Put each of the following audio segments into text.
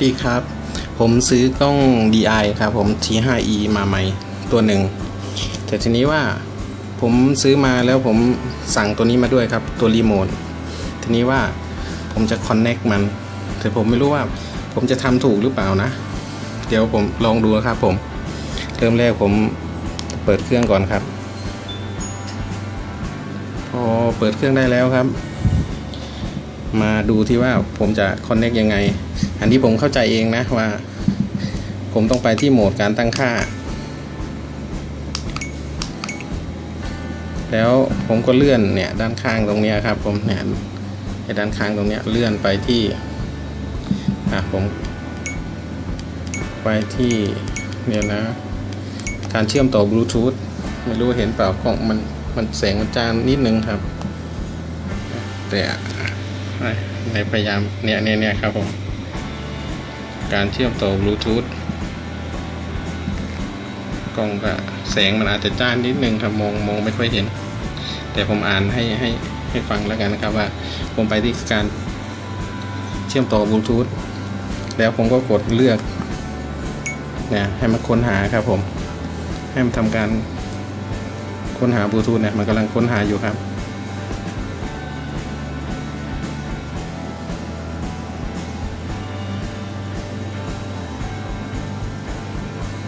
ดีครับผมซื้อกล้อง DI ครับผม T5e มาใหม่ตัวหนึ่งแต่ทีนี้ว่าผมซื้อมาแล้วผมสั่งตัวนี้มาด้วยครับตัวรีโมททีนี้ว่าผมจะ connect มันแต่ผมไม่รู้ว่าผมจะทำถูกหรือเปล่านะเดี๋ยวผมลองดูครับผมเริ่มแรกผมเปิดเครื่องก่อนครับพอเปิดเครื่องได้แล้วครับมาดูที่ว่าผมจะ connect ยังไงอันนี้ผมเข้าใจเองนะว่าผมต้องไปที่โหมดการตั้งค่าแล้วผมก็เลื่อนเนี่ยด้านข้างตรงนี้ครับผมเนี่ยด้านข้างตรงนี้เลื่อนไปที่ผมไปที่เนี่ยนะการเชื่อมต่อบลูทูธไม่รู้เห็นเปล่ากล้องมันแสงมันจางนิดนึงครับแต่ในพยายามเนี่ยครับผมการเชื่อมต่อบลูทูธกล้องก็แสงมันอาจจะจ้านิดนึงครับมองไม่ค่อยเห็นแต่ผมอ่านให้ฟังแล้วกันนะครับว่าผมไปที่การเชื่อมต่อบลูทูธแล้วผมก็กดเลือกเนี่ยให้มันค้นหาครับผมให้มันทำการค้นหาบลูทูธเนี่ยมันกำลังค้นหาอยู่ครับ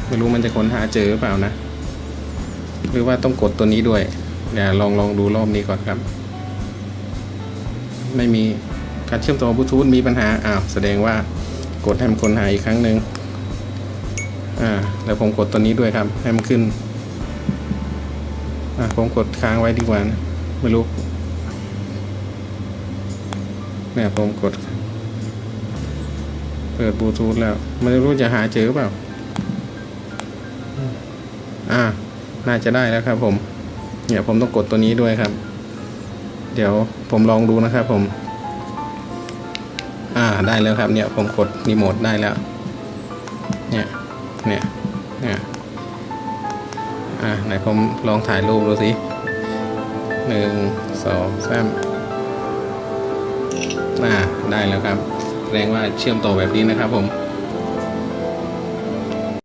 ไม่รู้มันจะค้นหาเจอหรือเปล่านะหรือว่าต้องกดตัวนี้ด้วยเดี๋ยวลองดูรอบนี้ก่อนครับไม่มีการเชื่อมต่อบลูทูธมีปัญหาแสดงว่ากดให้มันค้นหาอีกครั้งหนึ่งแล้วผมกดตัวนี้ด้วยครับให้มันขึ้นผมกดค้างไว้ดีกว่านะไม่รู้เนี่ยผมกดเปิดบลูทูธแล้วไม่รู้จะหาเจอเปล่าน่าจะได้แล้วครับผมเนี่ยผมต้องกดตัวนี้ด้วยครับเดี๋ยวผมลองดูนะครับผมได้แล้วครับเนี่ยผมกดรีโมทได้แล้วเนี่ยไหนผมลองถ่ายรูปดูสิ1 2 3ได้แล้วครับแสดงว่าเชื่อมต่อแบบนี้นะครับผม